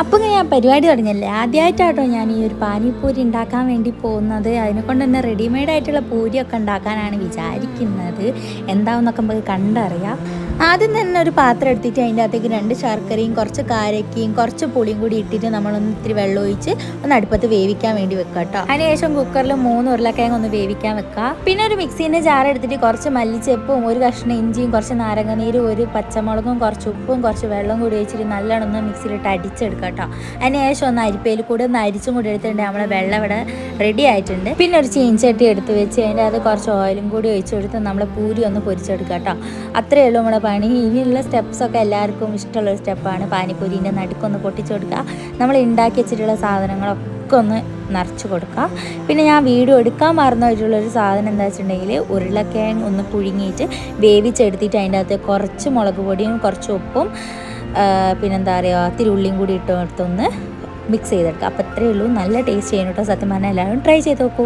അപ്പോൾ ഞാൻ പരിപാടി തുടങ്ങിയല്ലേ, ആദ്യമായിട്ടാട്ടോ ഞാൻ ഈ ഒരു പാനിപ്പൂരി ഉണ്ടാക്കാൻ വേണ്ടി പോകുന്നത്. അതിനെക്കൊണ്ട് തന്നെ റെഡിമെയ്ഡ് ആയിട്ടുള്ള പൂരിയൊക്കെ ഉണ്ടാക്കാനാണ് വിചാരിക്കുന്നത്. എന്താണെന്നൊക്കെ നമുക്ക് കണ്ടറിയാം. ആദ്യം തന്നെ ഒരു പാത്രം എടുത്തിട്ട് അതിൻ്റെ അകത്തേക്ക് 2 ശർക്കരയും കുറച്ച് കാരക്കയും കുറച്ച് പുളിയും കൂടി ഇട്ടിട്ട് നമ്മളൊന്ന് ഇത്തിരി വെള്ളം ഒഴിച്ച് ഒന്ന് അടുപ്പത്ത് വേവിക്കാൻ വേണ്ടി വെക്കുക കേട്ടോ. അതിനുശേഷം കുക്കറിൽ 3 ഉരുളക്കിഴങ്ങ് ഒന്ന് വേവിക്കാൻ വെക്കുക. പിന്നെ ഒരു മിക്സീൻ്റെ ജാർ എടുത്തിട്ട് കുറച്ച് മല്ലിച്ചെപ്പും ഒരു കഷ്ണം ഇഞ്ചിയും കുറച്ച് നാരങ്ങനീരും ഒരു പച്ചമുളകും കുറച്ച് ഉപ്പും കുറച്ച് വെള്ളം കൂടി ഒഴിച്ചിട്ട് നല്ലോണം ഒന്ന് മിക്സിയിലിട്ട് അടിച്ചെടുക്കുക കേട്ടോ. അതിനുശേഷം ഒന്ന് അരിപ്പയിൽ കൂടെ ഒന്ന് അരിച്ചും കൂടി എടുത്തിട്ടുണ്ട്. നമ്മളെ വെള്ളം ഇവിടെ റെഡി ആയിട്ടുണ്ട്. പിന്നെ ഒരു ചീൻചട്ടി എടുത്ത് വെച്ച് അതിൻ്റെ അത് കുറച്ച് ഓയിലും കൂടി ഒഴിച്ച് കൊടുത്ത് നമ്മളെ പൂരി ഒന്ന് പൊരിച്ചെടുക്കുക കേട്ടോ. അത്രയേ ഉള്ളൂ നമ്മളെ പണി. ഇനിയുള്ള സ്റ്റെപ്സൊക്കെ എല്ലാവർക്കും ഇഷ്ടമുള്ളൊരു സ്റ്റെപ്പാണ്. പാനിപ്പൂരിൻ്റെ നടുക്കൊന്ന് പൊട്ടിച്ചു കൊടുക്കുക. നമ്മൾ ഉണ്ടാക്കി വെച്ചിട്ടുള്ള സാധനങ്ങളൊക്കെ ഒന്ന് നിറച്ച് കൊടുക്കുക. പിന്നെ ഞാൻ വീഡിയോ എടുക്കാൻ മറന്നുപോയിട്ടുള്ളൊരു സാധനം എന്താ വെച്ചിട്ടുണ്ടെങ്കിൽ ഉരുളക്കിഴങ്ങ് ഒന്ന് പുഴുങ്ങിയിട്ട് വേവിച്ചെടുത്തിട്ട് അതിൻ്റെ അകത്ത് കുറച്ച് മുളക് പൊടിയും കുറച്ച് ഉപ്പും പിന്നെന്താ പറയുക ഇത്തിരി ഉള്ളിയും കൂടി ഇട്ടെടുത്തൊന്ന് മിക്സ് ചെയ്തെടുക്കുക. അപ്പോൾ അത്രയേ ഉള്ളൂ. നല്ല ടേസ്റ്റ് ചെയ്യണം കേട്ടോ. സത്യം പറഞ്ഞാൽ എല്ലാവരും ട്രൈ ചെയ്ത് നോക്കൂ.